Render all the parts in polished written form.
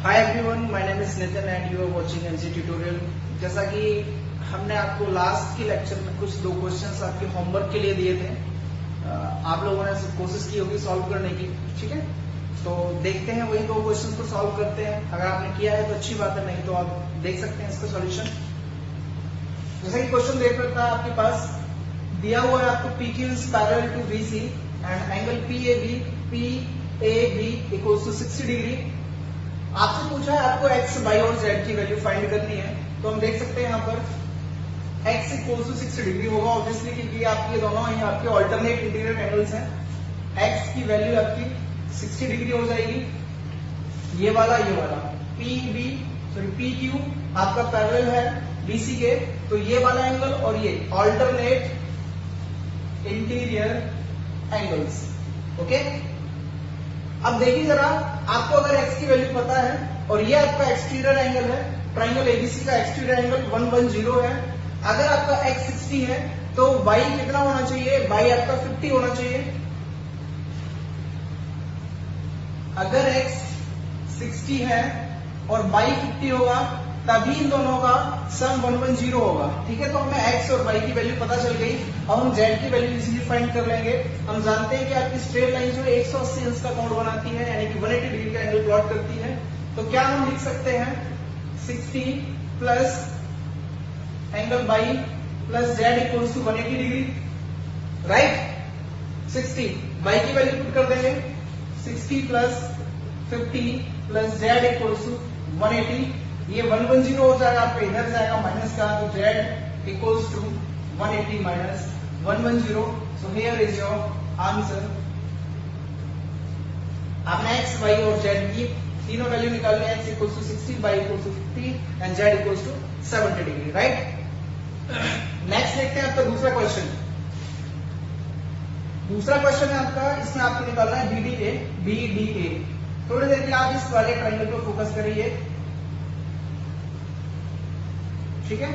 Hi everyone, my name is Nitin and you are watching NC tutorial. जैसा कि हमने आपको लास्ट के लेक्चर में कुछ 2 क्वेश्चंस आपके होमवर्क के लिए दिए थे, आप लोगों ने कोशिश की होगी सॉल्व करने की। ठीक है, तो देखते हैं वही 2 क्वेश्चंस को सॉल्व करते हैं। अगर आपने किया है तो अच्छी बात है, नहीं तो आप देख सकते हैं इसका सॉल्यूशन। जैसा कि क्वेश्चन देख रखा है आपके पास, दिया हुआ है आपको PQ is parallel to BC and angle PAB equals to 60 degree. आपसे पूछा है आपको x, y और z की वैल्यू फाइंड करनी है। तो हम देख सकते हैं यहाँ पर x इक्वल्स टू 60 डिग्री होगा ऑब्वियसली, क्योंकि आपके दोनों ही आपके ऑल्टरनेट इंटीरियर एंगल्स हैं। x की वैल्यू आपकी 60 डिग्री हो जाएगी। ये वाला PQ आपका पैरेलल है BC के, तो ये वाला एंगल और ये ऑल्टरनेट इंटीरियर एंगल्स। ओके, अब देखिए जरा, आपको अगर x की वैल्यू पता है और ये आपका एक्सटीरियर एंगल है, ट्राइंगल ABC का एक्सटीरियर एंगल 110 है। अगर आपका x 60 है तो y कितना होना चाहिए? y आपका 50 होना चाहिए। अगर x 60 है और y 50 होगा तभी इन दोनों का सम 110 होगा। ठीक है, तो हमें x और y की वैल्यू पता चल गई। अब हम z की वैल्यू इजीली फाइंड कर लेंगे। हम जानते हैं कि आपकी स्ट्रेट लाइन जो है 180 अंश का कोण बनाती है, यानी कि 180 डिग्री का एंगल प्लॉट करती है। तो क्या हम लिख सकते हैं? 60 plus angle y plus z equals to 180 degree, right. 60 y की वैल्यू पुट कर देंगे, 60 plus 50 plus z equals to 180। ये 110 हो जाएगा, आपका इधर जाएगा माइनस का, तो z equals to 180 minus 110। So here is your answer. आपने x, y और z की तीनों वैल्यू निकालनी है। x equals to 60, y equals to 50 and z equals to 70 degree, right. Next देखते हैं आपका दूसरा क्वेश्चन। दूसरा क्वेश्चन है आपका, इसमें आपको निकालना है BDA। थोड़ी देर के लिए आप इस वाले ट्राइंगल पर फोकस करिए, ठीक है।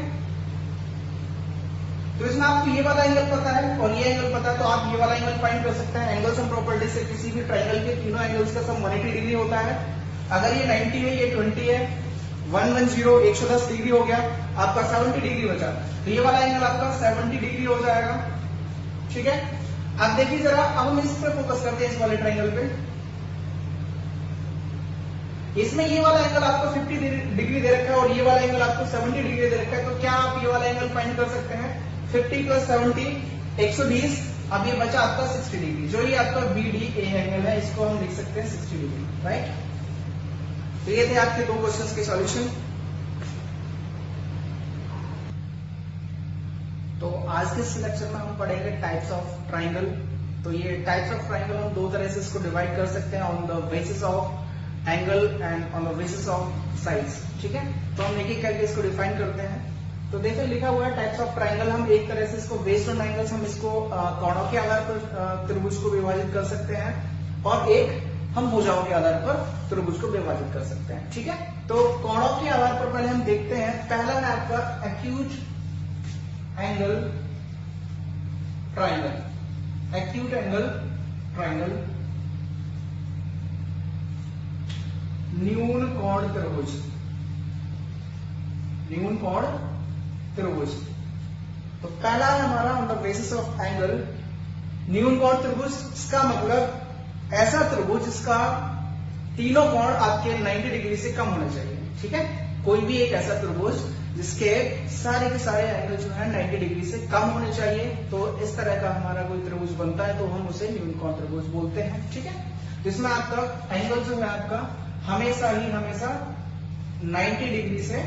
तो इसमें आपको ये वाला एंगल पता है और ये एंगल पता है, तो आप ये वाला एंगल फाइंड कर सकते हैं। एंगल सम प्रॉपर्टी से किसी भी ट्राइंगल के तीनों एंगल्स का सम 180 डिग्री होता है। अगर ये 90 है, ये 20 है, 110 110 डिग्री हो गया, आपका 70 डिग्री बचा, तो ये वाला एंगल आपका 70 डिग्री हो जाएगा। ठीक है, अब देखिए जरा, अब हम इस पे फोकस करते हैं, इस वाले ट्राइंगल पे। इसमें ये वाला एंगल आपको 50 डिग्री दे रखा है और ये वाला एंगल आपको 70 डिग्री दे रखा है। तो क्या आप ये वाला एंगल फाइंड कर सकते हैं? 50 प्लस 70 120। अब ये बचा आपका 60 डिग्री, जो ये आपका BDA एंगल है, इसको हम लिख सकते हैं 60 डिग्री, राइट। तो ये थे आपके 2 क्वेश्चंस के सॉल्यूशन। तो आज के इस लेक्चर में हम पढ़ेंगे टाइप्स ऑफ ट्राइंगल। तो ये टाइप्स ऑफ ट्राइंगल हम 2 तरह से इसको डिवाइड कर सकते हैं, on the basis of angle and on the basis of size. ठीक है, तो हम एक एक करके इसको डिफाइन करते हैं। तो देखिए लिखा हुआ है टाइप्स ऑफ ट्राइंगल। हम एक तरह से इसको बेस्ड ऑन एंगल्स हम इसको कोणों के आधार पर त्रिभुज को विभाजित कर सकते हैं, और एक हम भुजाओं के आधार पर त्रिभुज को विभाजित कर सकते हैं। ठीक है, तो कोणों के आधार पर पहले हम देखते हैं। पहला है आपका acute angle triangle. Acute angle triangle, न्यून कोण त्रिभुज। न्यून कोण त्रिभुज, तो पहला है हमारा on the basis of angle न्यून कोण त्रिभुज। इसका मतलब ऐसा त्रिभुज जिसका तीनों कोण आपके 90 डिग्री से कम होने चाहिए। ठीक है, कोई भी एक ऐसा त्रिभुज जिसके सारे के सारे एंगल जो है 90 डिग्री से कम होने चाहिए, तो इस तरह का हमारा कोई त्रिभुज बनता है तो हम उसे न्यून कोण त्रिभुज बोलते हैं। ठीक है, जिसमें आपका एंगल जो है आपका हमेशा 90 डिग्री से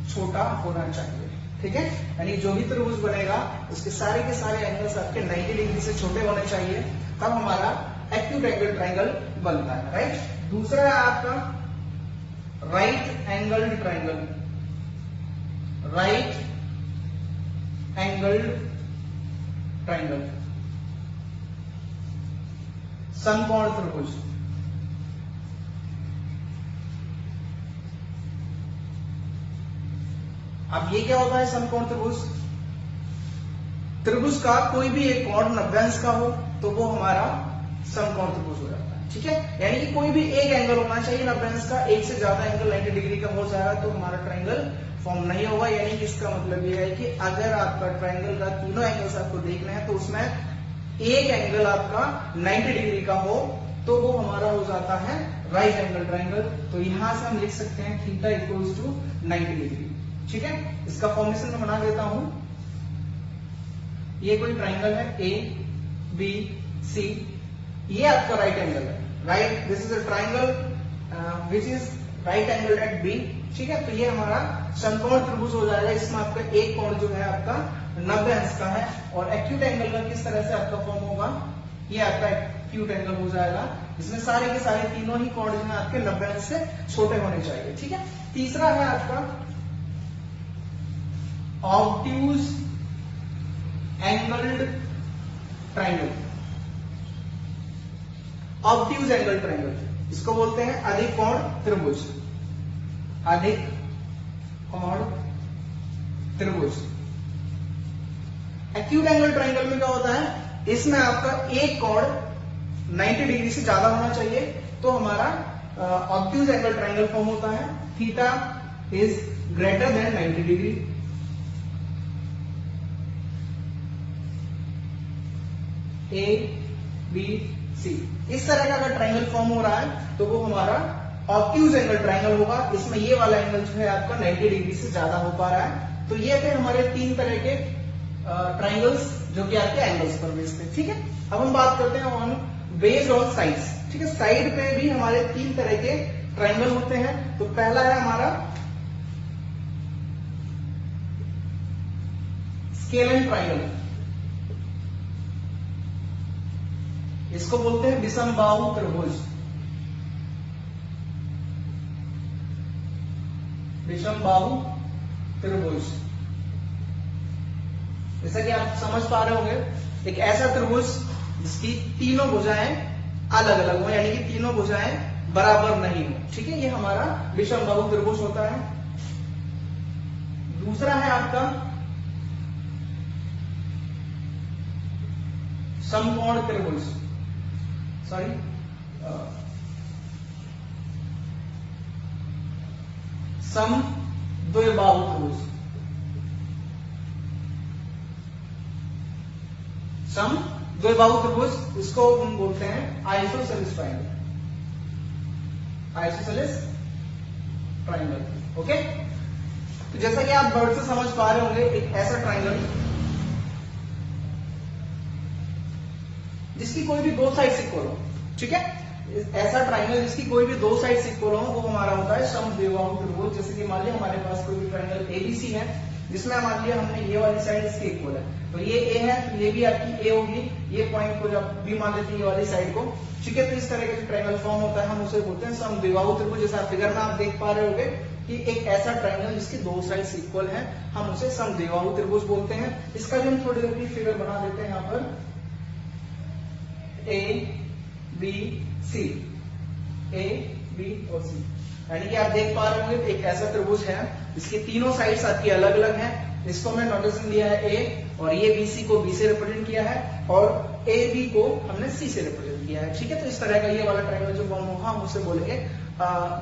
छोटा होना चाहिए। ठीक है, यानी जो भी त्रिभुज बनेगा उसके सारे के सारे एंगल्स आपके 90 डिग्री से छोटे होने चाहिए, तब हमारा एक्यूट एंगल ट्राइंगल बनता है, राइट। दूसरा है आपका right angled triangle. Right angled triangle, समकोण त्रिभुज। अब ये क्या होता है समकोण त्रिभुज? त्रिभुज का कोई भी एक कोण 90 अंश का हो तो वो हमारा समकोण त्रिभुज हो जाता है। ठीक है, यानी कि कोई भी एक एंगल होना चाहिए 90 अंश का, एक से ज्यादा एंगल 90 डिग्री का हो जाएगा तो हमारा ट्रायंगल फॉर्म नहीं होगा। यानी कि इसका मतलब ये है कि अगर आपका ट्रायंगल का तीनों एंगल्स आपको देखना है तो उसमें एक एंगल आपका 90 डिग्री का हो तो वो हमारा हो जाता है राइट एंगल ट्रायंगल। तो यहां से हम लिख सकते हैं थीटा इक्वल्स टू 90 डिग्री। ठीक है, इसका फॉर्मेशन मैं बना देता हूं। ये कोई ट्रायंगल है ए बी सी, ये आपका राइट एंगल है, right, this is a triangle which is right angle at B. ठीक है, तो ये हमारा समकोण त्रिभुज हो जाएगा। इसमें आपका एक कोण जो है आपका 90 अंश का है और एक्यूट एंगल का किस तरह से आपका फॉर्म होगा, ये आपका एक्यूट एंगल हो जाएगा। इसमें सारे के सारे तीनों ही कोण जो है आपके 90 अंश से छोटे होने चाहिए। ठीक है, तीसरा है आपका obtuse angled triangle. Obtuse angle triangle इसको बोलते हैं अधिक कोण त्रिभुज, अधिक कोण त्रिभुज। एक्यूट एंगल ट्रायंगल में क्या होता है, इसमें आपका एक कोण 90 डिग्री से ज्यादा होना चाहिए तो हमारा ऑब्ट्यूज एंगल ट्रायंगल फॉर्म होता है। Theta is greater than 90 degree. A B C, इस तरह का अगर ट्रायंगल फॉर्म हो रहा है तो वो हमारा ऑब्ट्यूज एंगल ट्रायंगल होगा। इसमें ये वाला एंगल जो है आपका 90 डिग्री से ज्यादा हो पा रहा है। तो ये थे हमारे तीन तरह के ट्रायंगल्स जो कि आपके एंगल्स पर बेस्ड थे। ठीक है, अब हम बात करते हैं ऑन बेस्ड ऑन साइड्स। ठीक है, साइड पे भी हमारे तीन तरह के ट्रायंगल होते हैं। तो पहला है हमारा स्केलन ट्रायंगल, इसको बोलते हैं विषमबाहु त्रिभुज। विषमबाहु त्रिभुज, जैसा कि आप समझ पा रहे होंगे, एक ऐसा त्रिभुज जिसकी तीनों भुजाएं अलग अलग हो, यानी कि तीनों भुजाएं बराबर नहीं हो। ठीक है, ये हमारा विषमबाहु त्रिभुज होता है। दूसरा है आपका समकोण त्रिभुज, सॉरी समद्विबाहु त्रिभुज। समद्विबाहु त्रिभुज इसको हम बोलते हैं isosceles triangle, isosceles triangle. Okay, तो जैसा कि आप वर्ड से समझ पा रहे होंगे, एक ऐसा ट्रायंगल जिसकी कोई भी दो साइड इक्वल हो। ठीक है, ऐसा ट्रायंगल जिसकी कोई भी दो साइड इक्वल हो वो हमारा होता है समद्विबाहु त्रिभुज। जैसे कि मान लिया हमारे पास कोई भी ट्रायंगल एबीसी है जिसमें मान लिया हमने ये वाली साइड इसके इक्वल है, तो ये ए है तो ये भी आपकी ए होगी, ये पॉइंट को जब बी मान लेते हैं ये वाली साइड को। ठीक है, तो इस तरह का जो ट्रायंगल फॉर्म होता है हम उसे बोलते हैं समद्विबाहु त्रिभुज। जैसा फिगर में आप देख पा रहे होंगे कि एक ऐसा ट्रायंगल जिसकी दो साइड्स इक्वल हैं हम उसे समद्विबाहु त्रिभुज बोलते हैं। इसका भी हम थोड़ी देर फिगर बना देते हैं। यहाँ पर ए बी सी, ए बी और सी, यानी कि आप देख पा रहे होंगे एक ऐसा त्रिभुज है जिसकी तीनों साइड्स आपकी अलग अलग हैं। इसको मैं नोटेशन दिया है ए, और ये बी सी को बी से रिप्रेजेंट किया है और ए बी को हमने सी से रिप्रेजेंट किया है। ठीक है, तो इस तरह का ये वाला ट्रायंगल जो फॉर्म होगा हम उसे बोलेंगे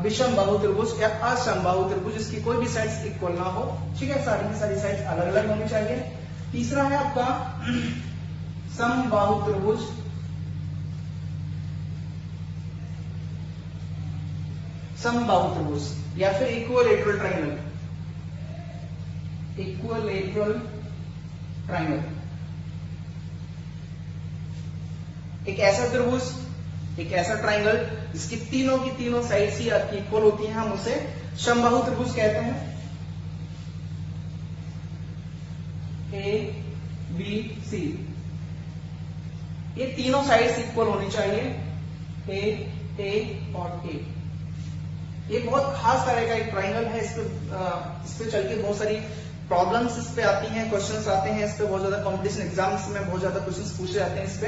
विषमबाहु त्रिभुज या असमबाहु त्रिभुज, जिसकी कोई भी साइड्स इक्वल ना हो। ठीक है, सारी की सारी साइड्स अलग अलग होनी चाहिए। तीसरा है आपका समबाहु त्रिभुज। समबाहु त्रिभुज या फिर इक्विलेटरल ट्रायंगल, इक्विलेटरल ट्रायंगल, एक ऐसा त्रिभुज, एक ऐसा ट्रायंगल जिसकी तीनों की तीनों साइड्स ही आपकी इक्वल होती हैं, हम उसे समबाहु त्रिभुज कहते हैं। ए बी सी, ये तीनों साइड्स इक्वल होनी चाहिए, ए और ए। ये बहुत खास तरह का एक ट्रायंगल है। इस पे चल के बहुत सारी प्रॉब्लम्स इस पे आती हैं, क्वेश्चंस आते हैं इस पे, बहुत ज्यादा कॉम्पिटिशन एग्जाम्स में बहुत ज्यादा क्वेश्चंस पूछे जाते हैं इस पे।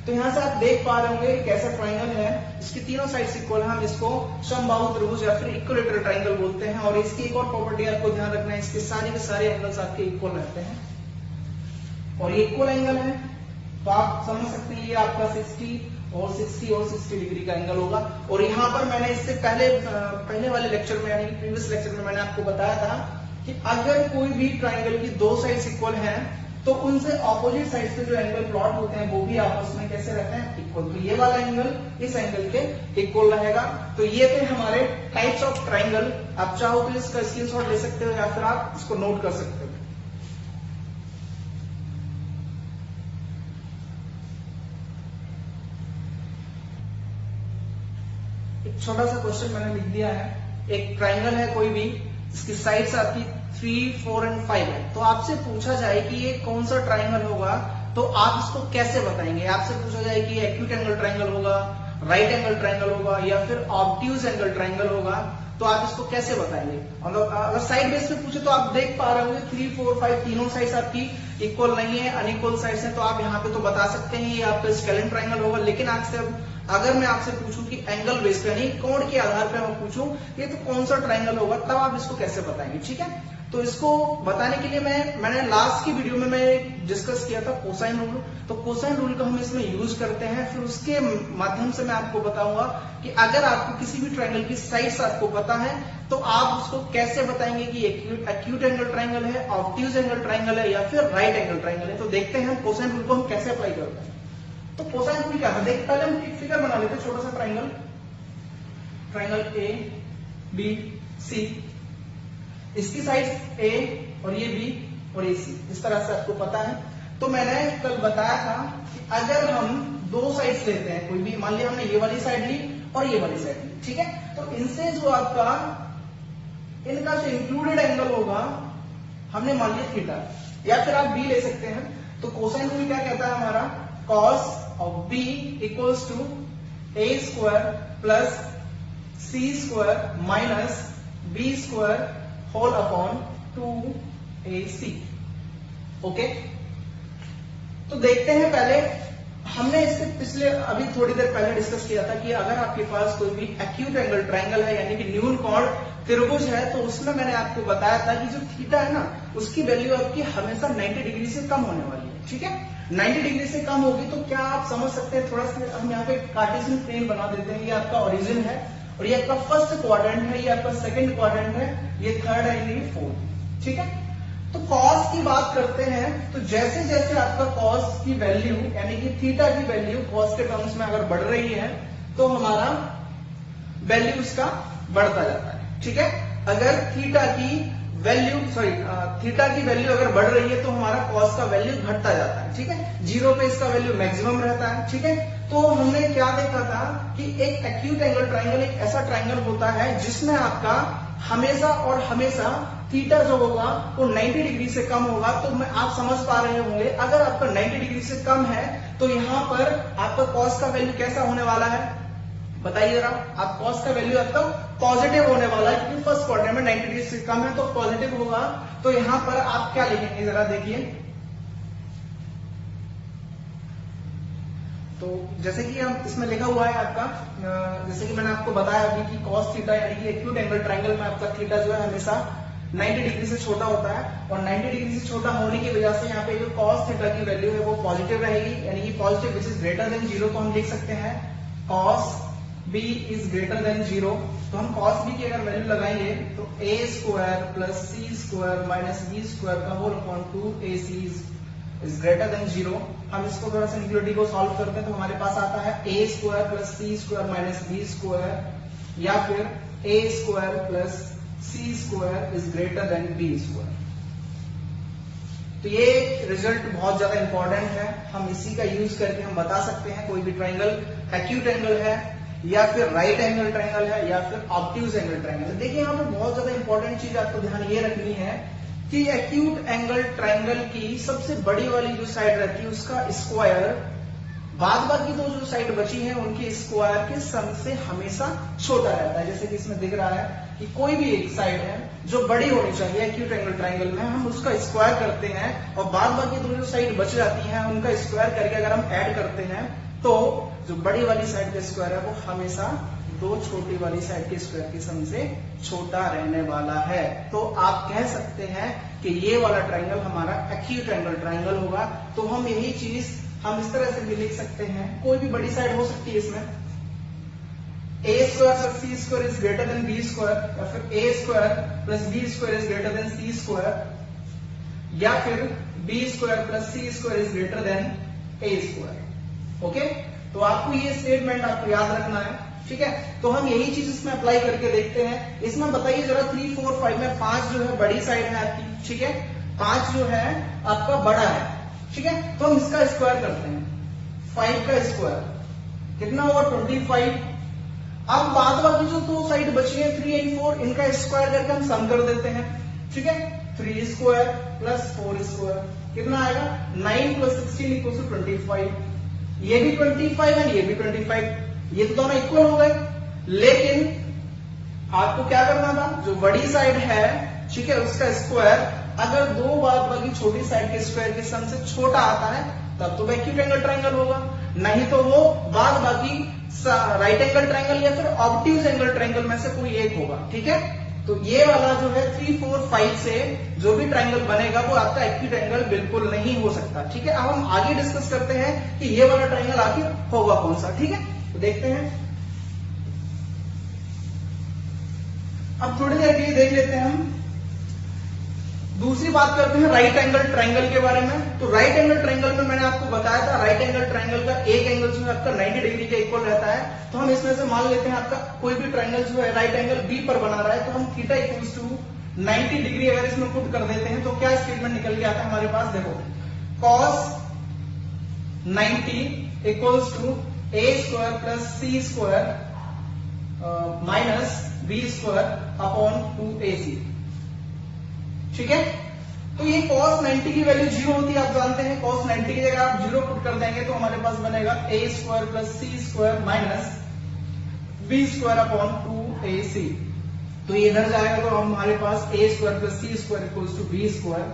तो यहाँ से आप देख पा रहे होंगे एक ऐसा ट्रायंगल है इसकी तीनों साइड्स इक्वल है, हम इसको समबाहु त्रिभुज या फिर इक्विलेटरल ट्रायंगल बोलते हैं। और इसकी एक और प्रॉपर्टी आपको ध्यान रखना है, इसके सारे के सारे एंगल्स आपके इक्वल रहते हैं और ये इक्वल एंगल है। तो आप समझ सकते हैं ये आपका 60 और 60 डिग्री का एंगल होगा। और यहाँ पर मैंने इससे पहले वाले लेक्चर में यानी प्रीवियस लेक्चर में मैंने आपको बताया था कि अगर कोई भी ट्राइंगल की दो साइड्स इक्वल हैं तो उनसे ऑपोजिट साइड से जो एंगल प्लॉट होते हैं वो भी आपस में कैसे रहते हैं, इक्वल। तो ये वाला एंगल इस एंगल के इक्वल रहेगा। तो ये थे हमारे टाइप्स ऑफ ट्राइंगल। आप चाहो तो इसका स्क्रीनशॉट ले सकते हो या फिर आप इसको नोट कर सकते हो। एक छोटा सा क्वेश्चन मैंने लिख दिया है। एक ट्राइंगल है कोई भी, इसकी साइड्स आपकी 3, 4 एंड 5 है। तो आपसे पूछा जाए कि ये कौन सा ट्राइंगल होगा तो आप इसको कैसे बताएंगे। आपसे पूछा जाए कि एक्यूट एंगल ट्राइंगल होगा, राइट एंगल ट्राइंगल होगा या फिर ऑब्ट्यूज एंगल ट्राइंगल होगा, तो आप इसको कैसे बताएंगे। अगर साइड बेस पे पूछे तो आप देख पा रहे होंगे 3, 4, 5 तीनों साइड्स आपकी इक्वल नहीं है, अनइक्वल साइड्स हैं। तो आप यहाँ पे तो बता सकते हैं ये आपका स्केलेन ट्राइंगल होगा। लेकिन अगर मैं आपसे पूछूं कि एंगल बेस पे यानी कोण के आधार पे मैं पूछूं ये तो कौन सा ट्राइंगल होगा, तब आप इसको कैसे बताएंगे। ठीक है, तो इसको बताने के लिए मैंने लास्ट की वीडियो में मैं डिस्कस किया था कोसाइन रूल। तो कोसाइन रूल का हम इसमें यूज करते हैं। फिर उसके माध्यम से मैं आपको बताऊंगा कि अगर आपको किसी भी ट्राइंगल की साइड्स आपको पता है तो आप उसको कैसे बताएंगे कि एक्यूट एंगल ट्राइंगल है, ऑब्ट्यूज एंगल ट्राइंगल है या फिर राइट एंगल ट्राइंगल है। तो देखते हैं हम कोसाइन रूल को हम कैसे अप्लाई करते हैं। तो कोसाइन रूल क्या है, देखिए पहले हम एक फिगर बना लेते हैं, छोटा सा ट्राइंगल ए बी सी। इसकी साइड ए और ये बी और ये सी, इस तरह से आपको पता है। तो मैंने कल बताया था कि अगर हम दो साइड्स लेते हैं कोई भी, मान लिया हमने ये वाली साइड ली और ये वाली साइड ली, ठीक है, तो इनसे जो आपका इनका जो इंक्लूडेड एंगल होगा हमने मान लिया थीटा, या फिर आप बी ले सकते हैं। तो कोसाइन रूल क्या कहता है हमारा, cos of b equals to a square plus c square minus b square whole upon 2ac। Okay, तो देखते हैं पहले हमने इससे पिछले अभी थोड़ी देर पहले डिस्कस किया था कि अगर आपके पास कोई भी एक्यूट एंगल ट्राइंगल है यानी कि न्यून कोण त्रिभुज है, तो उसमें मैंने आपको बताया था कि जो थीटा है ना उसकी वैल्यू आपकी हमेशा 90 डिग्री से कम होने वाली है। ठीक है, 90 डिग्री से कम होगी तो क्या आप समझ सकते हैं, थोड़ा सा हम यहाँ पे कार्टेशियन प्लेन बना देते हैं। ये आपका ओरिजिन है और ये आपका फर्स्ट क्वाड्रेंट है, ये आपका सेकंड क्वाड्रेंट है, ये थर्ड है, ये फोर्थ। ठीक है, तो कॉस की बात करते हैं तो जैसे जैसे आपका कॉस की वैल्यू यानी कि थीटा की वैल्यू कॉस के टर्म्स में अगर बढ़ रही है तो हमारा वैल्यू उसका बढ़ता जाता है। ठीक है, अगर थीटा की वैल्यू अगर बढ़ रही है तो हमारा कॉस का वैल्यू घटता जाता है। ठीक है, जीरो पे इसका वैल्यू मैक्सिमम रहता है। ठीक है, तो हमने क्या देखा था कि एक एक्यूट एंगल ट्राइंगल एक ऐसा ट्राइंगल होता है जिसमें आपका हमेशा और हमेशा थीटा जो होगा वो 90 डिग्री से कम होगा। तो आप समझ पा रहे होंगे अगर आपका 90 डिग्री से कम है तो यहाँ पर आपका कॉस का वैल्यू कैसा होने वाला है, बताइए जरा। आप कॉस का वैल्यू आपका पॉजिटिव होने वाला है क्योंकि फर्स्ट क्वाड्रेंट में 90 डिग्री से कम है तो पॉजिटिव होगा। तो यहाँ पर आप क्या लिखेंगे जरा देखिए। तो जैसे कि हम इसमें लिखा हुआ है आपका, जैसे कि मैंने आपको बताया अभी कि कॉस थीटा यानी कि एक्यूट एंगल ट्राइंगल में आपका थीटा जो है हमेशा 90 डिग्री से छोटा होता है और 90 डिग्री से छोटा होने की वजह से यहाँ पे जो कॉस थीटा की वैल्यू है वो पॉजिटिव रहेगी यानी कि positive which is greater than 0। तो हम लिख सकते हैं cos b is greater than 0। तो हम कॉस b की अगर वैल्यू लगाएंगे तो a square plus c square minus b square का whole upon 2ac is greater than 0। हम इसको थोड़ा सा इनइक्वालिटी को सॉल्व करते हैं तो हमारे पास आता है a square plus c square minus b square या फिर a square plus c square is greater then b square. तो ये रिजल्ट बहुत ज्यादा इंपॉर्टेंट है, हम इसी का यूज करके हम बता सकते हैं कोई भी ट्राइंगल एक्यूट एंगल है या फिर राइट एंगल ट्राइंगल है या फिर ऑब्ट्यूज एंगल ट्राइंगल है। देखिए यहाँ पे बहुत ज्यादा इंपॉर्टेंट चीज आपको ध्यान ये रखनी है कि एक्यूट एंगल ट्राइंगल की सबसे बड़ी वाली जो साइड रहती है उसका स्क्वायर बाद बाकी तो जो साइड बची है उनके स्क्वायर के सम से हमेशा छोटा रहता है। जैसे कि इसमें दिख रहा है कि कोई भी एक साइड है जो बड़ी होनी चाहिए एक्यूट एंगल ट्राइंगल में, हम उसका स्क्वायर करते हैं और बाद बाकी दो जो साइड बच जाती हैं उनका स्क्वायर करके अगर हम ऐड करते हैं तो जो बड़ी वाली साइड का स्क्वायर है वो हमेशा दो छोटी वाली साइड के स्क्वायर के सम से छोटा रहने वाला है। तो आप कह सकते हैं कि ये वाला ट्राइंगल हमारा एक्यूट एंगल ट्राइंगल होगा। तो हम यही चीज हम इस तरह से भी लिख सकते हैं, कोई भी बड़ी साइड हो सकती है इसमें, a square plus C square is greater than B square, या फिर a square plus B square is greater than C square, या फिर b square plus C square is greater than a square. Okay, तो आपको ये statement आपको याद रखना है, ठीक है। तो हम यही चीज इसमें अप्लाई करके देखते हैं। इसमें बताइए जरा 3, 4, 5 में 5 जो है बड़ी साइड है आपकी, ठीक है, 5 जो है आपका बड़ा है, ठीक है। तो हम इसका स्क्वायर करते हैं, 5 का स्क्वायर कितना होगा 25। अब बाद बाकी जो दो साइड बची है 3 और 4, इनका स्क्वायर करके हम सम कर देते हैं, ठीक है। 3 स्क्वायर प्लस 4 स्क्वायर कितना आएगा 9 प्लस 16 इक्वल टू 25। ये भी 25 है, ये भी 25, ये तो दोनों इक्वल हो गए। लेकिन आपको क्या करना था, जो बड़ी साइड है, ठीक है, उसका स्क्वायर अगर दो बाद बाकी छोटी साइड के स्क्वायर के सम से छोटा आता है तब तो एक्यूट एंगल ट्रायंगल होगा, नहीं तो वो बाद बाकी राइट एंगल ट्रायंगल या फिर ऑब्ट्यूज एंगल ट्रायंगल में से कोई एक होगा, ठीक है। तो ये वाला जो है 3, 4, 5 से जो भी ट्रायंगल बनेगा वो आपका एक्यूट एंगल बिल्कुल नहीं हो सकता, ठीक है। अब हम आगे डिस्कस करते हैं कि ये वाला ट्रायंगल आखिर होगा कौन सा, ठीक है। तो देखते हैं, अब थोड़ी देर के लिए देख लेते हैं हम। दूसरी बात करते हैं राइट एंगल ट्रायंगल के बारे में। तो राइट एंगल ट्रायंगल में मैंने आपको बताया था, राइट एंगल ट्रायंगल का एक एंगल जो है आपका 90 डिग्री के इक्वल रहता है। तो हम इसमें से मान लेते हैं आपका कोई भी ट्रायंगल जो है राइट एंगल बी पर बना रहा है, तो हम थीटा इक्वल्स टू 90 डिग्री अगर इसमें पुट कर देते हैं तो क्या स्टेटमेंट निकल के आता है हमारे पास, देखो cos 90 equals to a square plus C square minus B square upon 2ac, ठीक है। तो ये cos 90 की वैल्यू 0 होती है, आप जानते हैं। cos 90 की जगह आप 0 पुट कर देंगे तो हमारे पास बनेगा a square plus C square minus B square upon 2ac। तो ये इधर जाएगा तो हमारे पास a square plus C square equals to B square.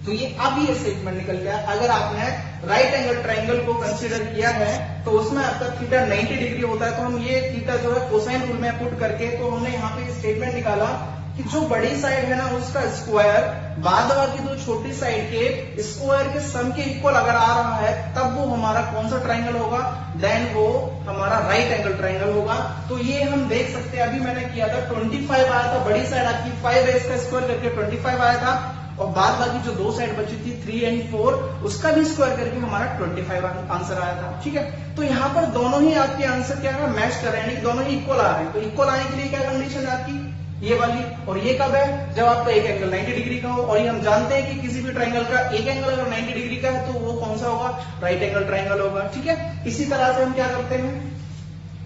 तो ये अब ये स्टेटमेंट निकल गया। अगर आपने राइट एंगल ट्रायंगल को कंसीडर किया है तो उसमें आपका थीटा 90 डिग्री होता है, तो हम ये थीटा जो है कोसाइन रूल में पुट करके तो हमने यहाँ पे स्टेटमेंट निकाला कि जो बड़ी साइड है ना उसका स्क्वायर बाद बाकी दो छोटी साइड के स्क्वायर के सम के इक्वल अगर आ रहा है तब वो हमारा कौन सा ट्रायंगल होगा, देन वो हमारा राइट एंगल ट्रायंगल होगा। तो ये हम देख सकते हैं, अभी मैंने किया था 25 आया था, बड़ी साइड आपकी 5 है, इसका स्क्वायर करके 25 आया था, और बाद बाकी जो दो साइड बची थी 3 और 4 उसका भी स्क्वायर करके हमारा 25 आंसर आया था, ठीक है। तो यहाँ पर दोनों ही आपके आंसर क्या है, मैच कर रहे हैं, दोनों ही इक्वल आ रहे हैं। तो इक्वल आने के लिए क्या कंडीशन है आपकी, ये वाली, और ये कब है, जब आपका एक एंगल 90 डिग्री का हो। और ये हम जानते हैं कि किसी भी ट्रायंगल का एक एंगल अगर 90 डिग्री का है तो वो कौन सा होगा, राइट एंगल ट्रायंगल होगा, ठीक है। इसी तरह से हम क्या करते हैं,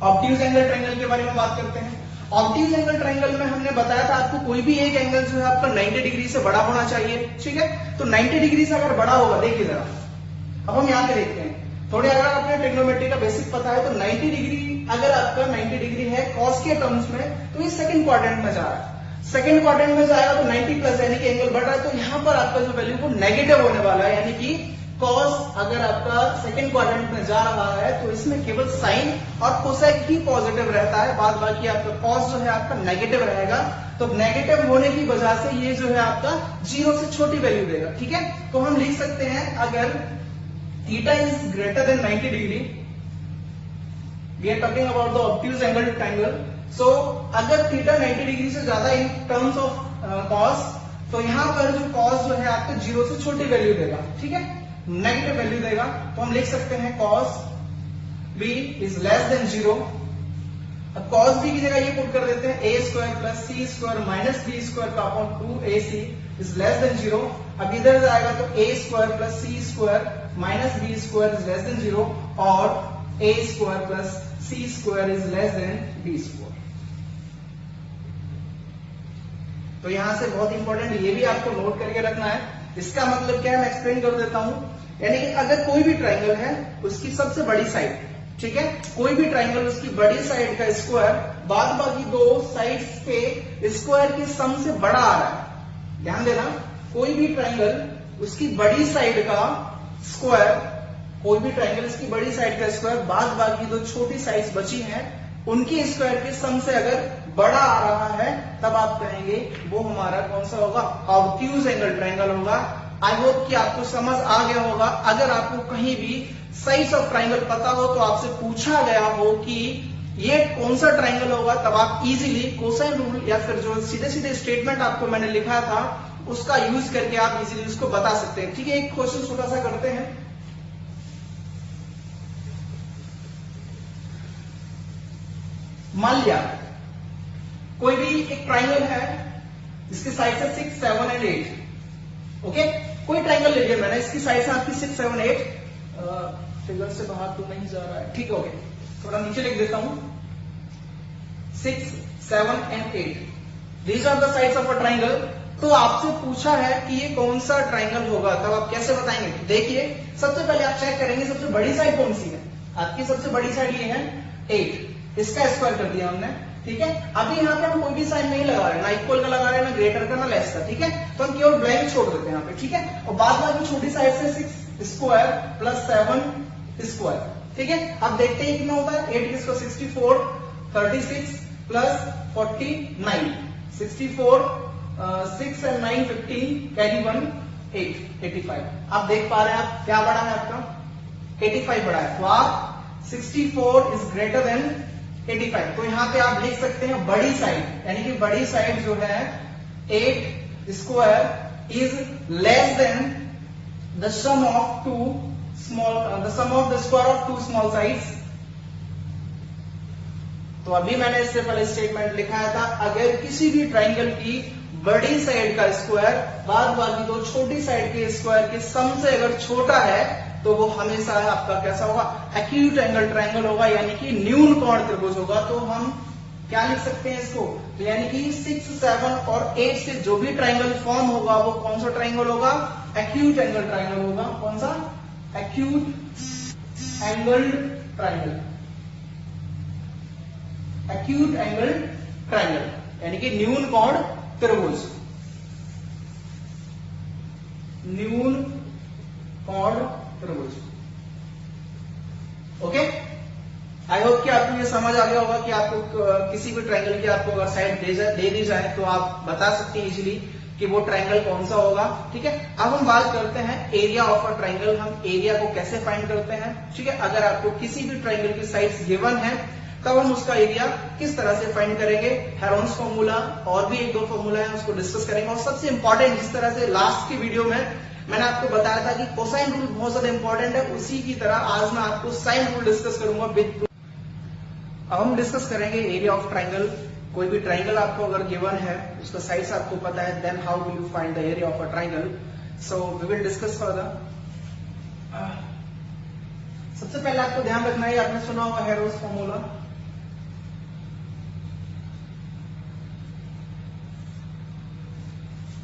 ऑब्ट्यूज एंगल ट्रायंगल के बारे में बात करते हैं। ऑब्ट्यूज एंगल ट्रायंगल में हमने बताया था आपको कोई भी एक एंगल जो है आपका 90 डिग्री से बड़ा होना चाहिए, ठीक है। तो 90 डिग्री से अगर बड़ा होगा, देखिए जरा, अब हम यहाँ पे देखते हैं थोड़े, अगर आपने ट्रिग्नोमेट्री का बेसिक पता है तो 90 डिग्री अगर आपका 90 डिग्री है कॉस के टर्म्स में तो ये सेकंड क्वाड्रेंट में जा रहा है। सेकंड क्वाड्रेंट में जाएगा तो 90 प्लस यानी कि एंगल बढ़ रहा है, तो यहाँ पर आपका जो वैल्यू वो नेगेटिव होने वाला है, यानी कि कॉस अगर आपका सेकंड क्वाड्रेंट में जा रहा है तो इसमें केवल साइन और कोसेक ही पॉजिटिव रहता है, बाद बाकी आपका कॉस जो है आपका नेगेटिव रहेगा। तो नेगेटिव होने की वजह से ये जो है आपका 0 से छोटी वैल्यू देगा, ठीक है। तो हम लिख सकते हैं अगर theta is greater than 90 degree, we are talking about the obtuse angle triangle. So अगर थीटा 90 डिग्री से ज्यादा इन टर्म्स ऑफ कॉस, तो यहां पर जो कॉस जो है आपको 0 से छोटी वैल्यू देगा, ठीक है, नेगेटिव वैल्यू देगा। तो हम लिख सकते हैं cos B is less than 0। अब कॉस बी की जगह ये पुट कर देते हैं a square plus C square minus B square का upon 2ac is less than 0। अब इधर जाएगा तो a square plus C square minus B square is less than 0 और a square plus C square is less than B square. तो यहां से बहुत इंपॉर्टेंट ये भी आपको नोट करके रखना है। इसका मतलब क्या है, मैं एक्सप्लेन कर देता हूं। यानी कि अगर कोई भी ट्रायंगल है उसकी सबसे बड़ी साइड, ठीक है, कोई भी ट्रायंगल उसकी बड़ी साइड का स्क्वायर बाद बाकी दो साइड्स के स्क्वायर के सम से बड़ा आ रहा है। ध्यान देना, कोई भी ट्रायंगल उसकी बड़ी साइड का स्क्वायर, कोई भी ट्रायंगल इसकी बड़ी साइड का स्क्वायर बाद बाकी दो छोटी साइड्स बची हैं उनके स्क्वायर के सम से अगर बड़ा आ रहा है तब आप कहेंगे वो हमारा कौन सा होगा, ऑब्ट्यूज एंगल ट्रायंगल होगा। आई होप कि आपको समझ आ गया होगा। अगर आपको कहीं भी साइड्स ऑफ ट्राइंगल पता हो, तो आपसे पूछा गया हो कि ये कौन सा ट्राइंगल होगा, तब आप इजीली कोसाइन रूल या फिर जो सीधे सीधे स्टेटमेंट आपको मैंने लिखा था उसका यूज करके आप इजीली उसको बता सकते हैं। ठीक है, एक क्वेश्चन छोटा सा करते हैं। मान लिया कोई भी एक ट्राइंगल है जिसकी साइड से 6, 7 एंड 8। ओके, कोई ट्राइंगल ले लिया मैंने, इसकी साइड से आपकी 6, 7, 8 फिगर से बाहर तो नहीं जा रहा है, ठीक है। ओके, थोड़ा नीचे लिख देता हूं, 6, 7 and 8 these are the sides of a triangle. तो आपसे पूछा है कि ये कौन सा ट्राइंगल होगा, तब आप कैसे बताएंगे? देखिए, सबसे पहले आप चेक करेंगे सबसे बड़ी साइड कौन सी है। आपकी सबसे बड़ी साइड ये है 8, इसका स्क्वायर कर दिया हमने। ठीक है, अभी यहाँ पे हम कोई भी साइन नहीं लगा रहे, ना इक्वल का लगा रहे हैं, ना ग्रेटर का, ना लेस का। ठीक है, तो हम केवल ब्लैंक छोड़ देते हैं यहाँ पे। ठीक है, और बाद में अभी छोटी साइड से 6 स्क्वायर प्लस 7 स्क्वायर। ठीक है, अब देखते हैं कितना होता है। 8 इसको 64, 36 प्लस 49, 64, 6 एंड 9 15, कैरी 1 8, 85। आप देख पा रहे हैं आप क्या बड़ा है आपका, 85 बड़ा है। तो आप 64 इज ग्रेटर देन 85। तो यहां पे आप लिख सकते हैं बड़ी साइड, यानी कि बड़ी साइड जो है 8 square is less than the sum of two small, the sum of the square of two small sides. तो अभी मैंने इससे पहले स्टेटमेंट लिखाया था, अगर किसी भी ट्राइंगल की बड़ी साइड का स्क्वायर बाद बाकी दो छोटी साइड के स्क्वायर के सम से अगर छोटा है, तो वो हमेशा आपका कैसा होगा, एक्यूट एंगल ट्राइंगल होगा, यानी कि न्यून कोण त्रिभुज होगा। तो हम क्या लिख सकते हैं इसको, तो यानी कि 6, 7 और 8 से जो भी ट्राइंगल फॉर्म होगा वो कौन सा ट्राइंगल होगा, एक्यूट एंगल ट्राइंगल होगा। कौन सा, acute angle triangle, acute angle triangle यानी कि न्यून कोण त्रिभुज, न्यून कोण त्रिभुज। ओके, आई होप कि आपको ये समझ आ गया होगा कि आपको किसी भी ट्राइंगल की आपको अगर साइड दे दी जाए तो आप बता सकते हैं इजीली कि वो ट्राइंगल कौन सा होगा। ठीक है, अब हम बात करते हैं एरिया ऑफ अ ट्राइंगल। हम एरिया को कैसे फाइंड करते हैं। ठीक है, अगर आपको किसी भी ट्राइंगल की साइड्स गिवन है तब हम उसका एरिया किस तरह से फाइंड करेंगे। हेरोन्स फॉर्मूला और भी एक दो फॉर्मूला है, उसको डिस्कस करेंगे। और सबसे इंपॉर्टेंट, जिस तरह से लास्ट की वीडियो में मैंने आपको बताया था कि कोसाइन रूल बहुत ज्यादा इंपॉर्टेंट है, उसी की तरह आज मैं आपको साइन रूल डिस्कस करूंगा विद। अब हम डिस्कस करेंगे एरिया ऑफ ट्राइंगल। कोई भी ट्राइंगल आपको अगर गिवन है, उसका साइड्स आपको पता है, then how will you find the area of a triangle. So we will discuss further. सबसे पहले आपको ध्यान रखना है, आपने सुना होगा हेरोन्स फॉर्मूला।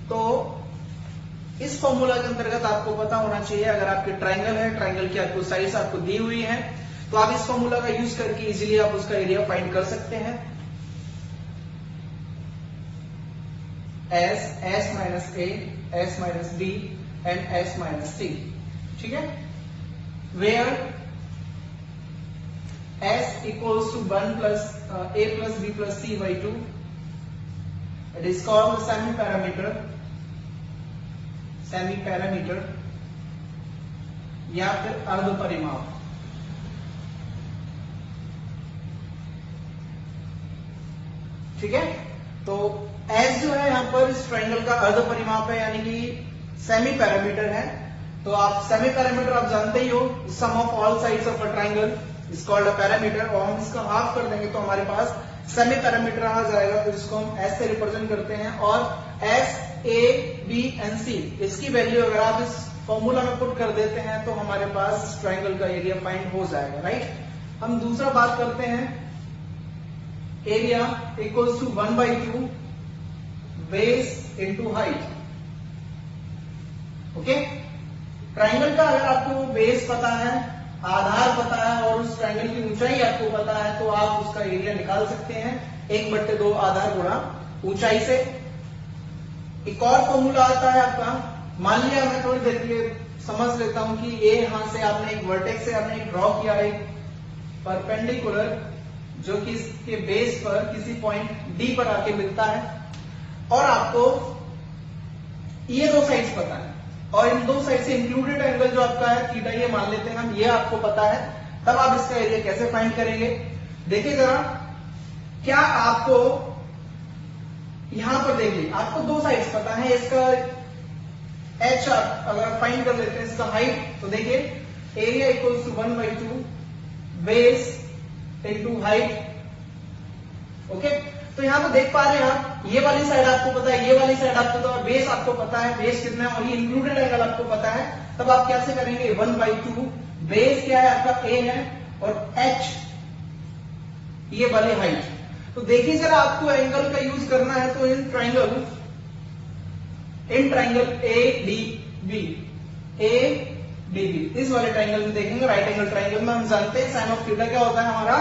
तो इस फॉर्मूला के अंतर्गत आपको पता होना चाहिए, अगर आपके ट्राइंगल है, ट्राइंगल की आपको साइड्स आपको दी हुई है, तो आप इस फॉर्मूला का यूज करके इजीली आप उसका एरिया फाइंड कर सकते हैं। S minus A, S minus B and S minus C। ठीक है, where S equals to 1 plus A plus B plus C by 2, it is called semi perimeter, semi perimeter या फिर अर्ध परिमाप। ठीक है, तो S जो है यहां पर इस ट्राइंगल का अर्ध परिमाप है, यानी कि सेमी पैरामीटर है। तो आप सेमी पैरामीटर आप जानते ही हो, sum of all sides of a triangle is called a parameter. और हम इसका हाफ कर देंगे तो हमारे पास सेमी पैरामीटर आ जाएगा, तो इसको हम S से रिप्रेजेंट करते हैं। और S, A, B and C, इसकी वैल्यू अगर आप इस फॉर्मूला में पुट कर देते हैं तो हमारे पास ट्राइंगल का एरिया फाइंड हो जाएगा। राइट, हम दूसरा बात करते हैं, area equals to 1/2 base into height. Okay, triangle का अगर आपको बेस पता है, आधार पता है और उस ट्राइंगल की ऊंचाई आपको पता है, तो आप उसका एरिया निकाल सकते हैं 1/2 आधार गुणा ऊंचाई से। एक और फॉर्मूला आता है आपका, मान लिया मैं थोड़ी देर के लिए समझ लेता हूं कि ये यहां से आपने एक वर्टेक्स से आपने ड्रॉ किया एक परपेंडिकुलर, जो कि इसके बेस पर किसी पॉइंट डी पर आके मिलता है, और आपको ये दो साइड्स पता है। और इन दो साइड से इंक्लूडेड एंगल जो आपका है थीटा, ये मान लेते हैं हम, ये आपको पता है, तब आप इसका एरिया कैसे फाइंड करेंगे? देखिए जरा, क्या आपको यहां पर देखिए, आपको दो साइड्स पता है, इसका एच अगर फाइंड कर लेते हैं इसका हाइट, तो देखिए area equals to 1/2 base into height. Okay, तो यहां पर देख पा रहे हैं आप, ये वाली साइड आपको पता है, ये वाली साइड आपको पता है, बेस आपको पता है, बेस कितना है, और ये इंक्लूडेड एंगल आपको पता है, तब आप कैसे करेंगे? 1/2 बेस क्या है आपका, ए है, और एच ये वाली हाइट। तो देखिए जरा, आपको एंगल का यूज करना है तो इन ट्राइंगल ADB, इस वाले ट्राइंगल में देखेंगे, राइट एंगल ट्राइंगल में हम जानते हैं साइन ऑफ थीटा क्या होता है हमारा,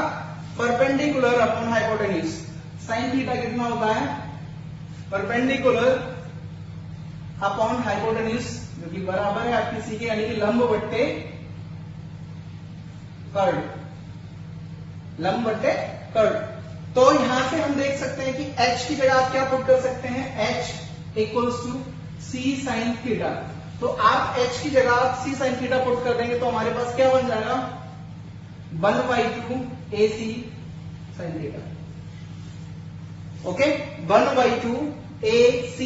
perpendicular upon hypotenuse. Sine theta कितना होता है? परपेंडिकुलर अपॉन हाइपोटेन्यूज, जो कि बराबर है आपकी सी के, यानी कि लंब बट्टे कर्ड, लंब बट्टे कर्ड। तो यहां से हम देख सकते हैं कि h की जगह आप क्या पुट कर सकते हैं? h equals to C sine theta. तो आप h की जगह आप सी साइन थीटा पुट कर देंगे तो हमारे पास क्या बन जाएगा? 1/2 AC sine theta. Okay, 1/2 AC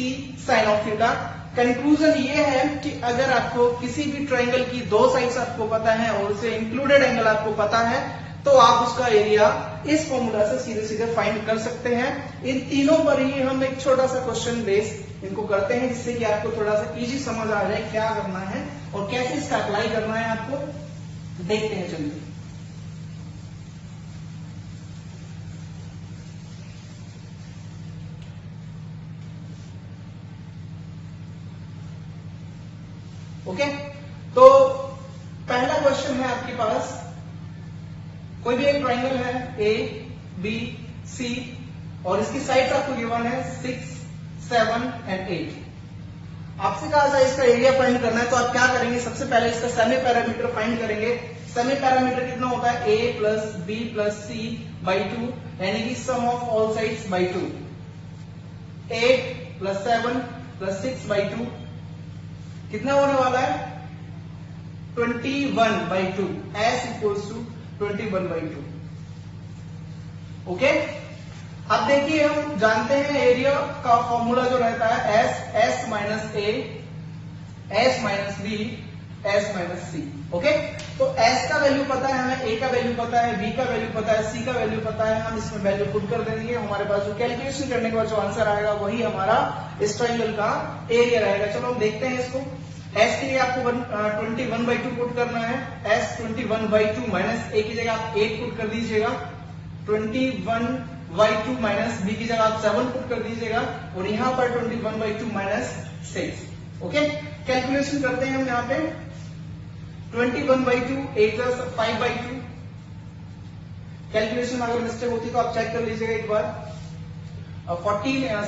sine of theta. Conclusion ये है कि अगर आपको किसी भी ट्राइंगल की दो साइड्स आपको पता है और उसे इंक्लूडेड एंगल आपको पता है, तो आप उसका एरिया इस फॉर्मूला से सीधे सीधे फाइंड कर सकते हैं। इन तीनों पर ही हम एक छोटा सा क्वेश्चन बेस इनको करते हैं, जिससे कि आपको थोड़ा सा इजी समझ आ जाए क्या करना है और कैसे इसका अप्लाई करना है, आपको देखते हैं। चलिए, ओके, तो पहला क्वेश्चन है आपके पास, कोई भी एक ट्राइंगल है ए बी सी और इसकी साइड्स आपको गिवन है 6, 7 एंड 8। आपसे कहा जाए इसका एरिया फाइंड करना है, तो आप क्या करेंगे? सबसे पहले इसका सेमी पैरामीटर फाइंड करेंगे। सेमी पैरामीटर कितना होता है? a plus B plus C by 2, यानी कि sum of all sides by 2। 8 plus 7 plus 6 by 2 कितना होने वाला है? 21/2। s equals to 21/2। ओके, अब देखिए हम जानते हैं एरिया का फॉर्मूला जो रहता है s minus A, s minus B, s minus C. Okay, तो s का वैल्यू पता है हमें, a का वैल्यू पता है, b का वैल्यू पता है, c का वैल्यू पता है, हम इसमें वैल्यू पुट कर देंगे। हमारे पास जो कैलकुलेशन करने के बाद जो आंसर आएगा वही हमारा इस ट्राइंगल का एरिया रहेगा। चलो हम देखते हैं इसको। s के लिए आपको 21/2 पुट करना है। s 21/2 माइनस a की जगह आप 8 पुट कर दीजिएगा, 21/2 माइनस b की जगह आप 7 पुट कर दीजिएगा, और यहां पर 21/2 माइनस 6। ओके, कैलकुलेशन करते हैं हम यहाँ पे। 21/2 8 + 5/2। कैलकुलेशन अगर मिस्टेक होती तो आप चेक कर लीजिएगा एक बार।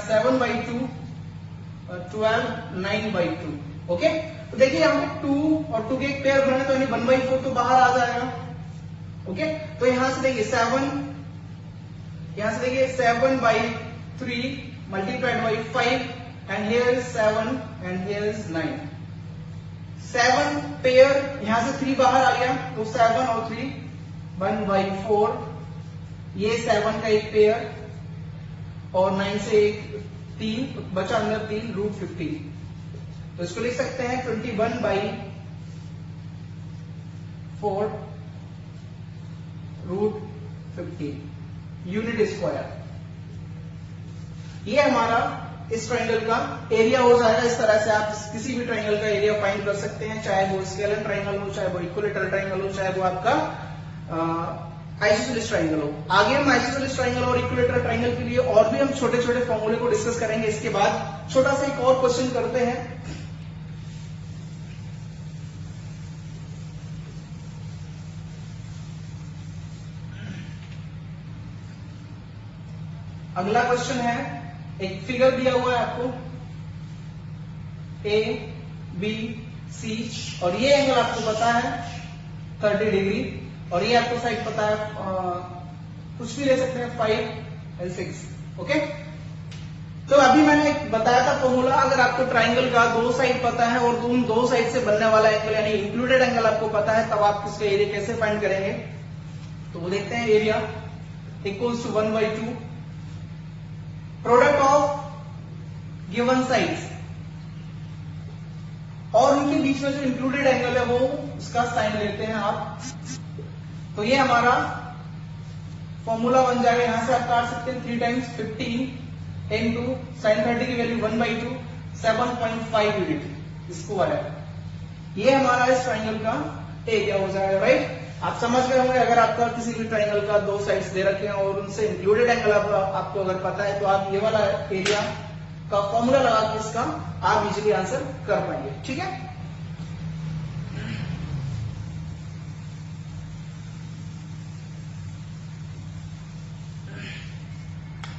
7/2 12 9/2। ओके, तो देखिए यहाँ पे 2 और 2 के एक पेयर बनाए तो यानी 1/4 तो बाहर आ जाएगा। ओके, तो यहां से देखिए 7, यहां से देखिए 7/3 multiplied by 5 and here is 7 and here is 9। 7 pair, यहां से 3 बाहर आ गया तो 7 और 3 1/4, ये 7 का एक पेयर और 9 से एक 3 बचा अंदर 3 √15। तो इसको लिख सकते हैं 21/4 √15 यूनिट स्क्वायर। ये हमारा इस ट्राइंगल का एरिया हो जाएगा। इस तरह से आप किसी भी ट्राइंगल का एरिया फाइंड कर सकते हैं, चाहे वो स्केलर ट्राइंगल हो, चाहे वो इक्विलेटरल ट्राइंगल हो, चाहे वो आपका आइसोसेलेस ट्राइंगल हो। आगे हम आइसोसेलेस ट्राइंगल और इक्विलेटरल ट्राइंगल के लिए और भी हम छोटे छोटे फॉर्मूले को डिस्कस करेंगे। इसके बाद छोटा सा एक और क्वेश्चन करते हैं। अगला क्वेश्चन है, एक फिगर दिया हुआ है आपको ए बी सी, और ये एंगल आपको पता है 30 डिग्री, और ये आपको साइड पता है कुछ भी ले सकते हैं 5 और 6। ओके, तो अभी मैंने एक बताया था फॉर्मूला, अगर आपको ट्राइंगल का दो साइड पता है और उन दो साइड से बनने वाला एंगल यानी इंक्लूडेड एंगल आपको पता है, तब आप इसका एरिया कैसे फाइंड करेंगे। तो वो देखते हैं, area equals to 1/2 product of given sides और उनके बीच में जो इंक्लूडेड एंगल है वो उसका साइन लेते हैं आप। तो ये हमारा फॉर्मूला बन जाएगा, यहां से आप काट सकते हैं 3 टाइम्स 15 इंटू साइन 30 की वैल्यू 1/2 7.5 यूनिट स्क्वायर। ये हमारा इस ट्राइंगल का एरिया हो जाएगा, राइट। आप समझ गए होंगे, अगर आपका किसी भी ट्राइंगल का दो साइड्स दे रखे हैं और उनसे इंक्लूडेड एंगल आपको अगर पता है, तो आप ये वाला एरिया का फॉर्मूला लगा के इसका आप इजीली आंसर कर पाएंगे, ठीक है।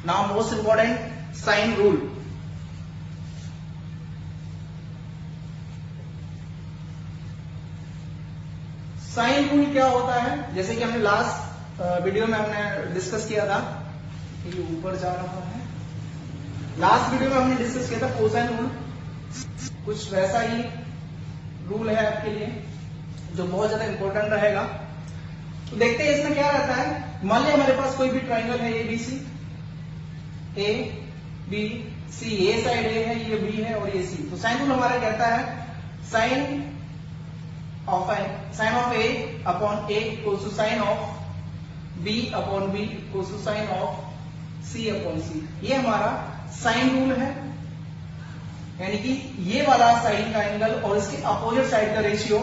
Now most important sine rule. Sine rule क्या होता है, जैसे कि हमने लास्ट वीडियो में हमने डिस्कस किया था, ये ऊपर जा रहा है। लास्ट वीडियो में हमने डिस्कस किया था कोसाइन रूल, कुछ वैसा ही रूल है आपके लिए जो बहुत ज्यादा इंपॉर्टेंट रहेगा। तो देखते हैं इसमें क्या रहता है। मान लिया हमारे पास कोई भी ट्राइंगल है ABC, A B C, ये साइड A है, ये B है और ये C। तो साइन रूल हमारा कहता है sine of A upon A equals to sine of B upon B equals to sine of C upon C। ये हमारा साइन रूल है, यानी कि ये वाला साइन का एंगल और इसके अपोजिट साइड का रेशियो,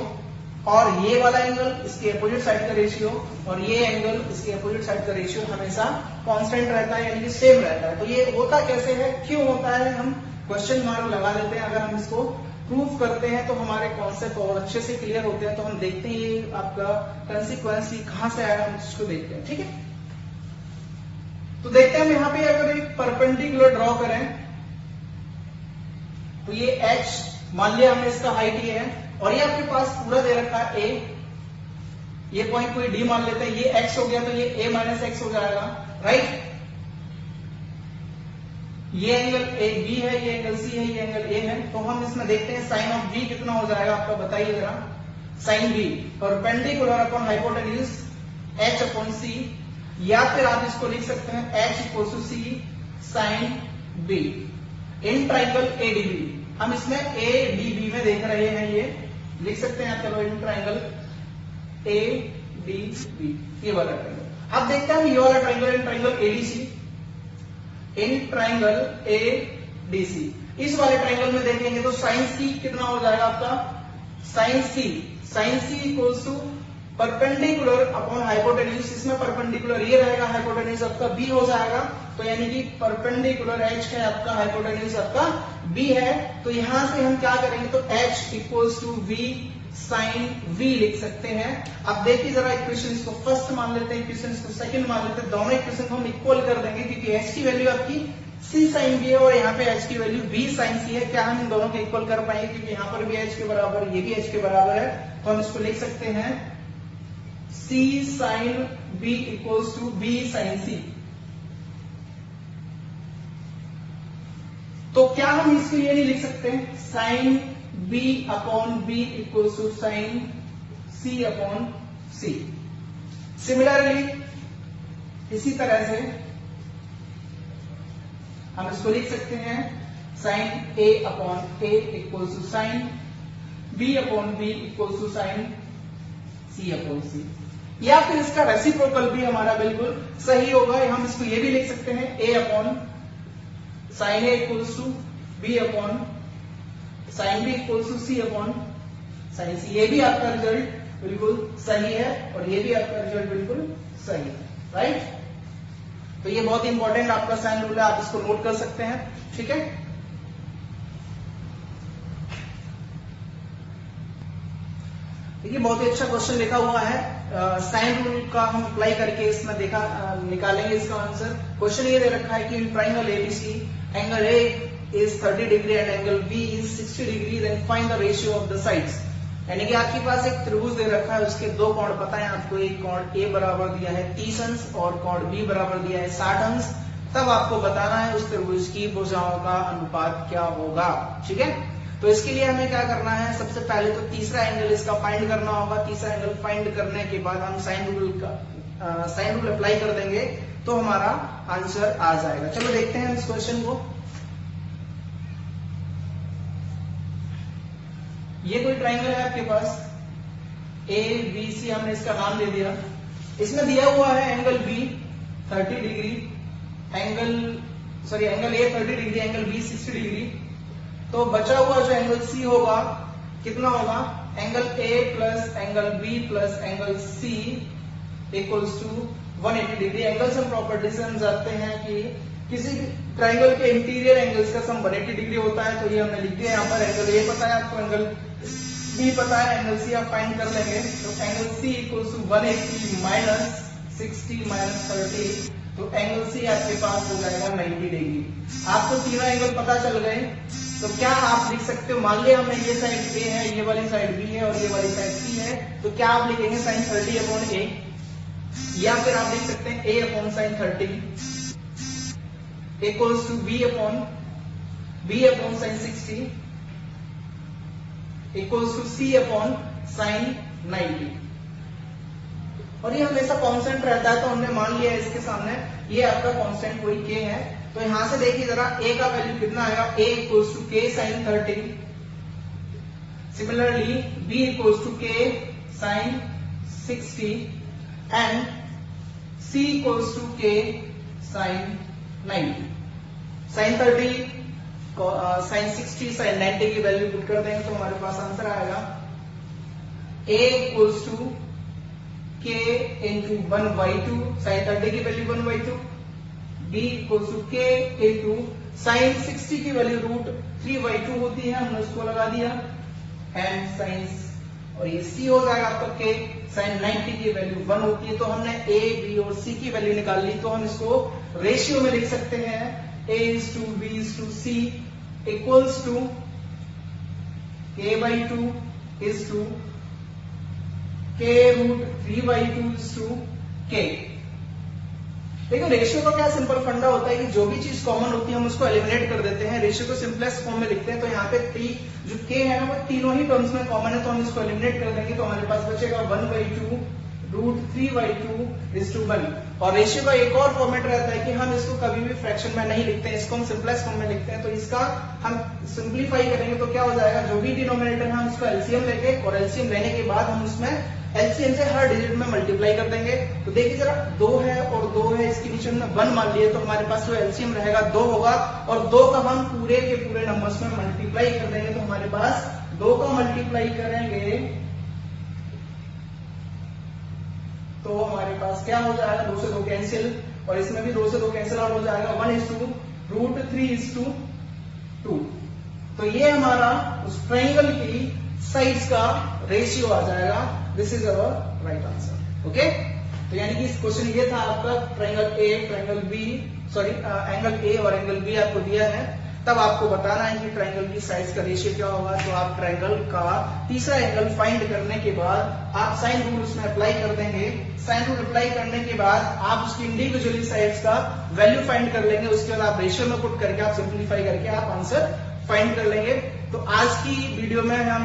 और ये वाला एंगल इसके अपोजिट साइड का रेशियो, और ये एंगल इसके अपोजिट साइड का रेशियो हमेशा कांस्टेंट रहता है, यानी कि सेम रहता है। तो ये होता कैसे है, क्यों होता है, हम क्वेश्चन मार्क लगा देते हैं। अगर हम इसको प्रूफ करते हैं तो हमारे कॉन्सेप्ट और अच्छे से क्लियर होते हैं। तो हम देखते हैं ये आपका कंसिक्वेंस कहां से आया, हम इसको देखते हैं, ठीक है। तो देखते हैं हम यहाँ पे अगर एक परपेंडिकुलर ड्रॉ करें, तो ये H मान लिया हमने, इसका हाइट ये है, और ये आपके पास पूरा दे रखा है A, ये पॉइंट कोई D मान लेते हैं, ये X हो गया, तो ये A माइनस X हो जाएगा, राइट। ये एंगल B है, ये एंगल C है, ये एंगल A है। तो हम इसमें देखते हैं साइन ऑफ B कितना हो जाएगा आपका, बताइए जरा। Sine B perpendicular upon hypotenuse H upon C, या फिर आप इसको लिख सकते हैं H equal to C sine B in triangle ADB। हम इसमें ADB में देख रहे हैं, ये लिख सकते हैं आप, चलो इन ट्राइंगल ADB, ये वाला ट्राइंगल। अब देखते हैं हम ये वाला triangle, in triangle ADC, in triangle ADC। इस वाले ट्राइंगल में देखेंगे तो साइन C कितना हो जाएगा आपका, sine C equals to perpendicular upon hypotenuse. इसमें परपेंडिकुलर ये रहेगा, हाइपोटेन्यूज आपका B हो जाएगा। तो यानी कि परपेंडिकुलर H है आपका, हाइपोटेन्यूज आपका B है। तो यहां से हम क्या करेंगे, तो H equals to V sine V लिख सकते हैं। अब देखिए जरा इक्वेशन, इसको फर्स्ट मान लेते हैं, इक्वेशन इसको सेकंड मान लेते हैं। दोनों इक्वेशन को हम इक्वल कर देंगे, क्योंकि H की वैल्यू आपकी C साइन B है और यहाँ पे H की वैल्यू B साइन C है। क्या हम इन दोनों को इक्वल कर पाएंगे, क्योंकि यहाँ पर भी H के बराबर, ये भी H के बराबर है। तो हम इसको लिख सकते हैं C sine B equals to B sine C। तो क्या हम इसको ये नहीं लिख सकते sine B upon B equals to sine C upon C। Similarly इसी तरह से हम इसको लिख सकते हैं sine A upon A equals to sine B upon B equals to sine C upon C, या फिर इसका रेसिप्रोकल भी हमारा बिल्कुल सही होगा। हम इसको ये भी लिख सकते हैं A upon sine A equals to B upon sine B equals to C upon sine C। ये भी आपका रिजल्ट बिल्कुल सही है और ये भी आपका रिजल्ट बिल्कुल सही है, राइट। तो ये बहुत इंपॉर्टेंट आपका साइन रूल है, आप इसको नोट कर सकते हैं, ठीक है। देखिए बहुत ही अच्छा क्वेश्चन लिखा हुआ है, साइन रूल का हम अप्लाई करके इसमें निकालेंगे इसका आंसर। क्वेश्चन ये दे रखा है कि in triangle ABC angle A is 30 degree and angle B is 60 degree, then find the ratio of the sides. यानी कि आपके पास एक त्रिभुज दे रखा है, उसके दो कोण पता है आपको, एक कोण A बराबर दिया है 30 अंश और कोण B बराबर दिया है 60 अंश, तब आपको बताना है उस त्रिभुज की भुजाओं का अनुपात क्या होगा। ठीक है, तो इसके लिए हमें क्या करना है, सबसे पहले तो तीसरा एंगल इसका फाइंड करना होगा। तीसरा एंगल फाइंड करने के बाद हम साइन रूल अप्लाई कर देंगे तो हमारा आंसर आ जाएगा। चलो देखते हैं इस क्वेश्चन को। ये कोई ट्राइंगल है आपके पास ए बी सी, हमने इसका नाम दे दिया। इसमें दिया हुआ है angle B 30 degree, angle A 30 degree, angle B 60 degree. तो बचा हुआ जो एंगल सी होगा कितना होगा, angle A plus angle B plus angle C equals to 180 degree. Angle sum property से हम जानते हैं कि किसी भी ट्राइंगल के इंटीरियर एंगल्स का सम 180 डिग्री होता है। तो ये हमने लिख दिया यहाँ पर। एंगल ए पता है आपको, एंगल बी पता है, एंगल सी आप फाइंड कर लेंगे। तो angle C equals to 180 minus 60 minus 30, तो एंगल सी आपके पास हो जाएगा 90 डिग्री। आपको तीनों एंगल पता चल गए, तो क्या आप लिख सकते हो, मान लिया हमने ये साइड ए है, ये वाली साइड बी है और ये वाली साइड सी है, तो क्या आप लिखेंगे साइन 30 अपॉन ए, या फिर आप लिख सकते हैं A upon sine 30 equals to B upon sine 60 equals to C upon sine 90। और ये हमेशा कांस्टेंट रहता है, तो हमने मान लिया इसके सामने ये आपका कांस्टेंट कोई के है। तो यहां से देखिए जरा ए का वैल्यू कितना आएगा, A equals to K sine 30। Similarly B equals to K sine 60 and C equals to K sine 90। Sine 30, sine 60, sine 90 की वैल्यू पुट कर देंगे तो हमारे पास आंसर आएगा a equals to k into 1/2, sine 30 की value 1/2, b equals to k into sine 60 की value √3/2 होती है, हमने उसको लगा दिया, एंड साइन, और ये c हो जाएगा आपका k, साइन 90 की वैल्यू 1 होती है। तो हमने a b और c की वैल्यू निकाल ली, तो हम इसको रेशियो में लिख सकते हैं a:b:c equals to k/2 is to k √3/2 is to k। देखो रेशियो का क्या सिंपल फंडा होता है कि जो भी चीज कॉमन होती है हम उसको एलिमिनेट कर देते हैं, रेशियो को सिंपलेस्ट फॉर्म में लिखते हैं। तो यहाँ पे जो k है ना वो तीनों ही टर्म्स में कॉमन है, तो हम इसको एलिमिनेट कर देंगे तो हमारे पास बचेगा 1/2 √3/2 is to 1। और रेशियो का एक और फॉर्मेट रहता है कि हम इसको कभी भी फ्रैक्शन में नहीं लिखते हैं, इसको हम सिंपलेस्ट फॉर्म में लिखते हैं। तो इसका हम सिंप्लीफाई करेंगे तो क्या हो जाएगा, जो भी डिनोमिनेटर है हम उसका एलसीएम लेंगे, और एलसीएम लेने के बाद हम उसमें एलसीएम से हर डिजिट में मल्टीप्लाई कर देंगे। तो देखिए जरा 2 है और 2 है, इसके नीचे हमने 1 मान लिया, तो हमारे पास जो एलसीएम रहेगा 2 होगा, और 2 का हम पूरे के पूरे नंबर्स में मल्टीप्लाई कर देंगे। तो हमारे पास 2 का मल्टीप्लाई करेंगे तो हमारे पास क्या हो जाएगा, 2 से 2 कैंसिल, और इसमें भी 2 से 2 कैंसिल आउट हो जाएगा, 1:√3:2। तो ये हमारा उस ट्राइंगल की साइड्स का रेशियो आ जाएगा। This is our right answer. Okay, तो यानी कि इस क्वेश्चन ये था आपका triangle A, triangle B, sorry angle A और एंगल बी आपको दिया है, तब आपको बताना है कि ट्राइंगल की साइड्स का रेशियो क्या होगा। तो आप ट्राइंगल का तीसरा एंगल फाइंड करने के बाद आप साइन रूल उसमें अप्लाई कर देंगे। साइन रूल अप्लाई करने के बाद आप उसकी इंडिविजुअली साइड्स का वैल्यू फाइंड कर लेंगे, उसके बाद आप रेशियो में पुट करके आप सिंप्लीफाई करके आप आंसर फाइंड कर लेंगे। तो आज की वीडियो में हम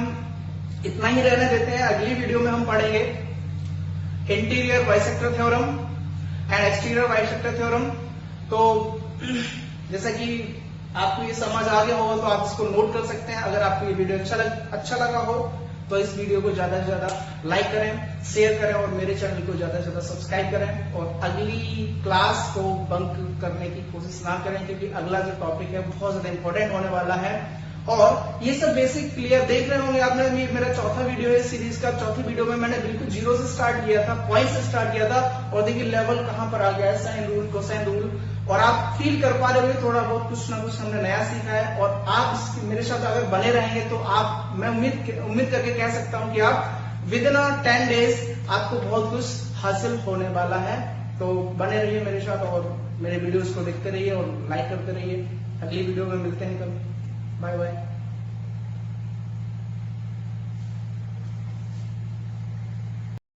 इतना ही रहने देते हैं। अगली वीडियो में हम पढ़ेंगे interior bisector theorem and exterior bisector theorem. तो जैसा कि आपको ये समझ आ गया होगा तो आप इसको नोट कर सकते हैं। अगर आपको ये वीडियो अच्छा लगा हो तो इस वीडियो को ज्यादा से ज्यादा लाइक करें, शेयर करें और मेरे चैनल को ज्यादा से ज्यादा सब्सक्राइब करें। और अगली क्लास को बंक करने की कोशिश ना करें, क्योंकि अगला जो टॉपिक है बहुत ज्यादा इंपॉर्टेंट होने वाला है। और ये सब बेसिक क्लियर देख रहे होंगे आपने, मेरा चौथा वीडियो है सीरीज का। चौथी वीडियो में मैंने बिल्कुल जीरो से स्टार्ट किया था, पॉइंट से स्टार्ट किया था, और देखिए लेवल कहां पर आ गया है, साइन रूल, कोसाइन रूल, और आप फील कर पा रहे हो थोड़ा बहुत कुछ ना कुछ हमने नया सीखा है। और आप मेरे साथ अगर बने रहेंगे तो आप, मैं उम्मीद करके कह सकता हूं कि आप विद इन 10 डेज आपको बहुत कुछ हासिल होने वाला है। तो बने रहिए मेरे साथ और मेरे वीडियोस को देखते रहिए और लाइक करते रहिए। अगली वीडियो में मिलते हैं कल। Bye bye.